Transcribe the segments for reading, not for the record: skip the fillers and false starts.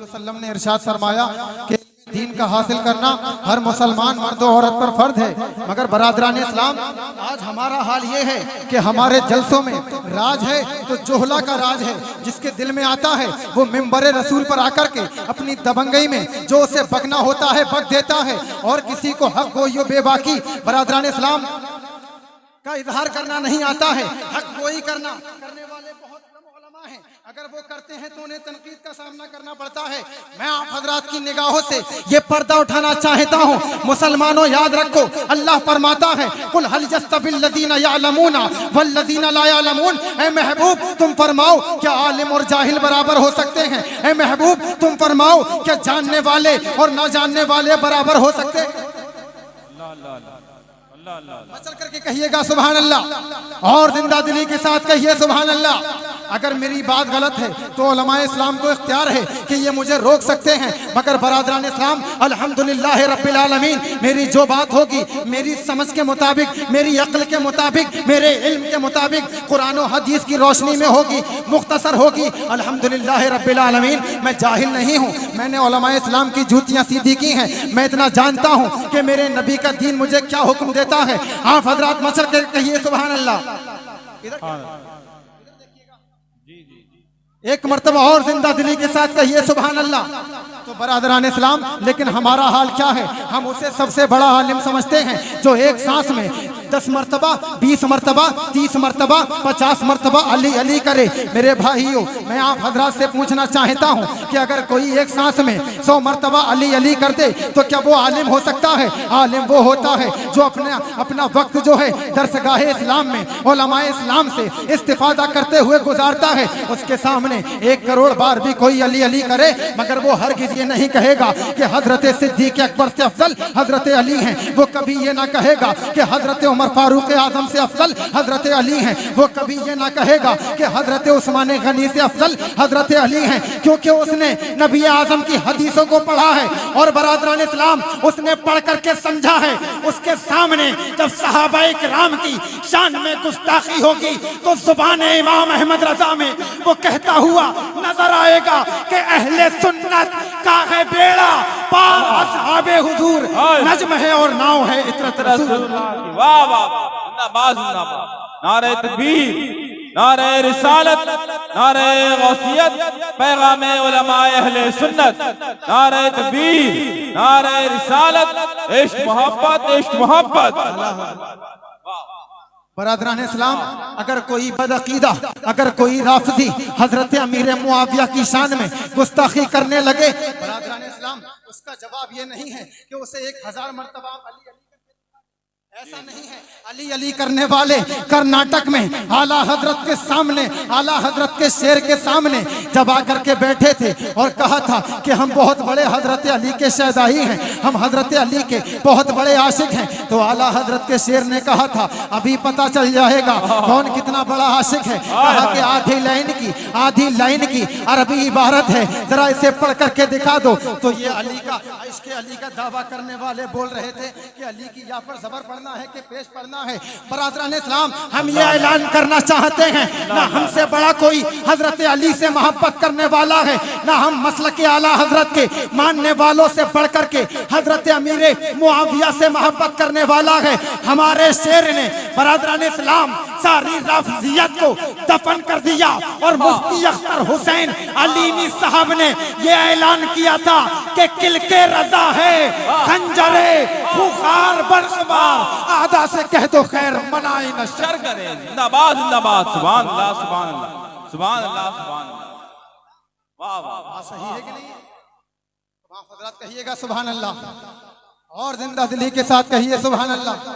وسلم نے ارشاد فرمایا کہ دین کا حاصل کرنا ہر مسلمان مرد و عورت پر فرض ہے، مگر برادران اسلام آج ہمارا حال یہ ہے کہ ہمارے جلسوں میں راج ہے تو جوہلا کا راج ہے، جس کے دل میں آتا ہے وہ ممبر رسول پر آ کر کے اپنی دبنگئی میں جو اسے بکنا ہوتا ہے بک دیتا ہے، اور کسی کو حق گوئی و بے باکی برادران اسلام کا اظہار کرنا نہیں آتا ہے۔ حق گوئی کرنے والے بہت کم علماء ہیں، اگر وہ کرتے ہیں تو انہیں تنقید کا سامنا کرنا پڑتا ہے۔ میں آپ حضرات کی نگاہوں سے یہ پردہ اٹھانا چاہتا ہوں، مسلمانوں یاد رکھو، اللہ فرماتا ہے قُلْ هَلْ يَسْتَوِي الَّذِينَ يَعْلَمُونَ وَالَّذِينَ لَا يَعْلَمُونَ۔ اے محبوب تم فرماؤ کیا عالم اور جاہل برابر ہو سکتے ہیں؟ اے محبوب تم فرماؤ کیا جاننے والے اور نہ جاننے والے برابر ہو سکتے ہیں؟ چل کر کے کہیے گا سبحان اللہ، اور زندہ دلی کے ساتھ کہیے سبحان اللہ۔ اگر میری بات غلط ہے تو علماء اسلام کو اختیار ہے کہ یہ مجھے روک سکتے ہیں، مگر برادران اسلام الحمدللہ رب العالمین میری جو بات ہوگی میری سمجھ کے مطابق، میری عقل کے مطابق، میرے علم کے مطابق قرآن و حدیث کی روشنی میں ہوگی، مختصر ہوگی الحمدللہ رب العالمین۔ میں جاہل نہیں ہوں، میں نے علماء اسلام کی جوتیاں سیدھی کی ہیں، میں اتنا جانتا ہوں کہ میرے نبی کا دین مجھے کیا حکم دیتا ہے۔ آپ حضرات مچل کے کہیے سبحان اللہ، ایک مرتبہ اور زندہ دلی کے ساتھ کہیے سبحان اللہ۔ تو برادران اسلام لیکن ہمارا حال کیا ہے؟ ہم اسے سب سے بڑا عالم سمجھتے ہیں جو ایک سانس میں 10 مرتبہ 20 مرتبہ 30 مرتبہ 50 مرتبہ علی علی کرے۔ میرے بھائیوں میں آپ حضرات سے پوچھنا چاہتا ہوں کہ اگر کوئی ایک سانس میں 100 مرتبہ علی علی کر دے تو کیا وہ عالم ہو سکتا ہے؟ عالم وہ ہوتا ہے جو اپنا وقت جو ہے درسگاہ اسلام میں علماء اسلام سے استفادہ کرتے ہوئے گزارتا ہے۔ اس کے سامنے 1 کروڑ بار بھی کوئی علی علی کرے مگر وہ ہرگز یہ نہیں کہے گا کہ حضرت صدیق اکبر سے افضل حضرت علی ہیں، وہ کبھی یہ نہ کہے گا کہ حضرت عمر فاروق اعظم سے افضل حضرت علی ہیں، وہ کبھی یہ نہ کہے گا کہ حضرت عثمان غنی سے افضل حضرت علی ہیں، کیونکہ اس نے نبی اعظم کی حدیثوں کو پڑھا ہے اور برادران اسلام اس نے پڑھ کر کے سمجھا ہے۔ اس کے سامنے جب صحابہ کرام کی شان میں گستاخی ہوگی تو زبان امام احمد رضا میں وہ کہتا ہوا نظر آئے گا کہ اہل سنت کا ہے بیڑا پار اصحاب حضور نجم ہے اور ناؤ ہے عطرت رسول۔ واہ واہ زندہ باد، نعرہ تکبیر، نعرہ رسالت، نعرہ غوثیت، پیغام علماء اہل سنت، نعرہ تکبیر، نعرہ رسالت، عشق محبت، عشق محبت۔ برادران اسلام اگر کوئی بدعقیدہ، اگر کوئی رافضی حضرت امیر معاویہ کی شان میں گستاخی کرنے لگے، برادران اسلام اس کا جواب یہ نہیں ہے کہ اسے 1000 مرتبہ علی علی، ایسا نہیں ہے۔ علی علی کرنے والے کرناٹک میں اعلیٰ حضرت کے سامنے، اعلیٰ حضرت کے شیر کے سامنے جب آ کر کے بیٹھے تھے اور کہا تھا کہ ہم بہت بڑے حضرت علی کے شہدائی ہیں، ہم حضرت علی کے بہت بڑے عاشق ہیں، تو اعلیٰ حضرت کے شیر نے کہا تھا ابھی پتہ چل جائے گا کون کتنا بڑا عاشق ہے۔ کہا کہ آدھی لائن کی عربی عبارت ہے، ذرا اسے پڑھ کر کے دکھا دو۔ تو یہ علی کا عشق علی کا دعویٰ کرنے والے بول رہے تھے کہ علی کی یا پر زبر پڑھنا ہے کہ پیش پڑھنا ہے۔ برادران اسلام ہم یہ اعلان کرنا چاہتے ہیں نہ ہم سے بڑا کوئی حضرت علی سے محبت کرنے والا ہے، نہ ہم مسلک اعلیٰ حضرت کے ماننے والوں سے بڑھ کر کے حضرت امیر معاویہ سے محبت کرنے والا ہے۔ ہمارے شیر نے برادران اسلام ساری رافضیت کو دفن کر دیا اور مفتی اختر حسین علیمی صاحب نے یہ اعلان کیا تھا کہ کل کے رضا ہے خنجرے خونخوار برقبار، آدھا سے کہہ دو خیر منائی نہ شر کرے۔ زندہ باد، زندہ باد، سبحان اللہ، سبحان اللہ، سبحان اللہ، سبحان اللہ۔ واہ واہ، صحیح ہے کہ نہیں؟ آپ حضرات کہیے گا سبحان اللہ، اور زندہ دلی کے ساتھ کہیے سبحان اللہ۔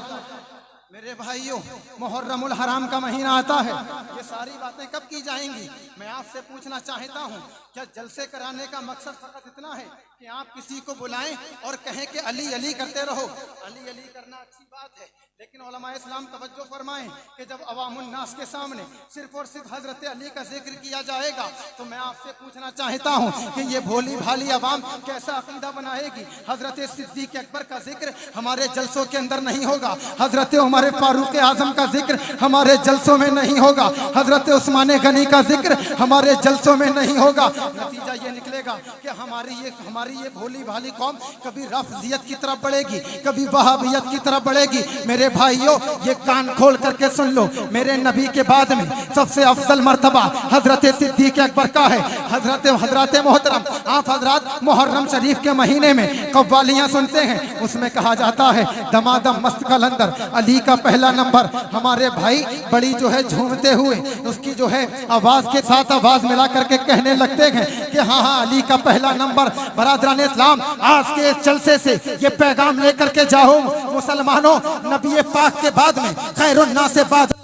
میرے بھائیوں محرم الحرام کا مہینہ آتا ہے، یہ ساری باتیں کب کی جائیں گی؟ میں آپ سے پوچھنا چاہتا ہوں کیا جلسے کرانے کا مقصد فقط اتنا ہے کہ آپ کسی کو بلائیں اور کہیں کہ علی علی کرتے رہو؟ علی علی کرنا اچھی بات ہے، لیکن علماء اسلام توجہ فرمائیں کہ جب عوام الناس کے سامنے صرف اور صرف حضرت علی کا ذکر کیا جائے گا تو میں آپ سے پوچھنا چاہتا ہوں کہ یہ بھولی بھالی عوام کیسا عقیدہ بنائے گی؟ حضرت صدیق اکبر کا ذکر ہمارے جلسوں کے اندر نہیں ہوگا، حضرت عمر عمر فاروق اعظم کا ذکر ہمارے جلسوں میں نہیں ہوگا, حضرت عثمان غنی کا ذکر ہمارے جلسوں میں نہیں ہوگا. نتیجہ یہ نکلے گا کہ ہماری یہ بھولی بھالی قوم کبھی رافضیت کی طرف بڑھے گی, کبھی وہابیت کی طرف بڑھے گی. میرے بھائیوں, یہ کان کھول کر کے سن لو, میرے نبی کے بعد میں سب سے افضل مرتبہ حضرت صدیق اکبر کا ہے. حضرات محترم, آپ حضرات محرم شریف کے مہینے میں قوالیاں سنتے ہیں, اس میں کہا جاتا ہے دمادم مست قلندر علی کا پہلا نمبر. ہمارے بھائی بڑی جو ہے جھومتے ہوئے اس کی جو ہے آواز کے ساتھ آواز ملا کر کے کہنے لگتے ہیں کہ ہاں ہاں علی کا پہلا نمبر. برادران اسلام, آج کے اس جلسے سے یہ پیغام لے کر کے جاؤ مسلمانوں, نبی پاک کے بعد میں خیر الناس بعد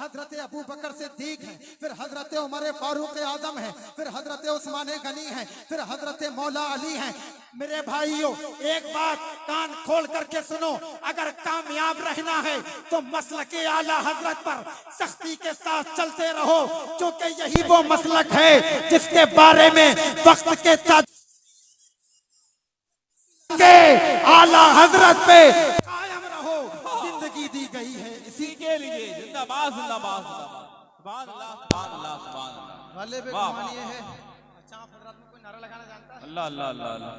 حضرت ابو بکر صدیق ہیں, پھر حضرت عمر فاروق اعظم ہیں, پھر حضرت عثمان غنی ہیں, پھر حضرت مولا علی ہیں. میرے بھائیوں, ایک بات کان کھول کر کے سنو, اگر کامیاب رہنا ہے تو مسلک اعلی حضرت پر سختی کے ساتھ چلتے رہو, کیونکہ یہی وہ مسلک ہے جس کے بارے میں وقت کے اعلی حضرت پہ قائم رہو زندگی دی گئی ہے. اسی کے لیے زندہ باد زندہ باد سبحان اللہ سبحان اللہ سبحان اللہ. والے بے گمان یہ ہے, اچھا آپ حضرات میں کوئی نعرہ لگانا جانتا ہے؟ اللہ اللہ اللہ اللہ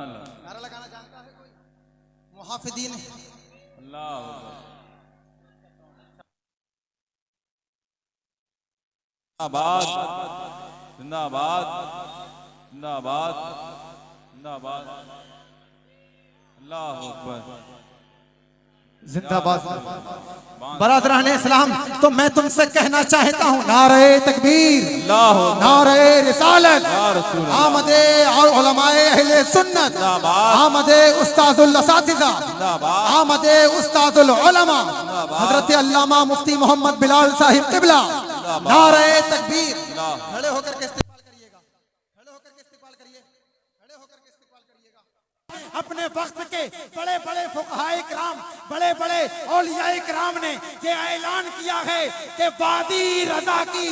نعرہ لگانا جانتا ہے کوئی محافظین؟ اللہ آباد زندہ آباد زندہ آباد زندہ آباد. اللہ اکبر زندہ باد. برادران اسلام, تو میں تم سے کہنا چاہتا ہوں نعرہ تکبیر, نعرہ رسالت, آمد علماء اہل سنت, آمد استاد الاساتذہ, آمد استاد العلماء حضرت علامہ مفتی محمد بلال صاحب قبلہ. نعرہ تکبیر. کھڑے ہو کر کے استقبال کریے گا, کھڑے ہو کر کے استقبال کریے, کھڑے ہو کر کے استقبال کریے گا. اپنے وقت کے بڑے بڑے فقہائے کرام, بڑے بڑے اولیاء کرام نے یہ اعلان کیا ہے کہ وادی رضا کی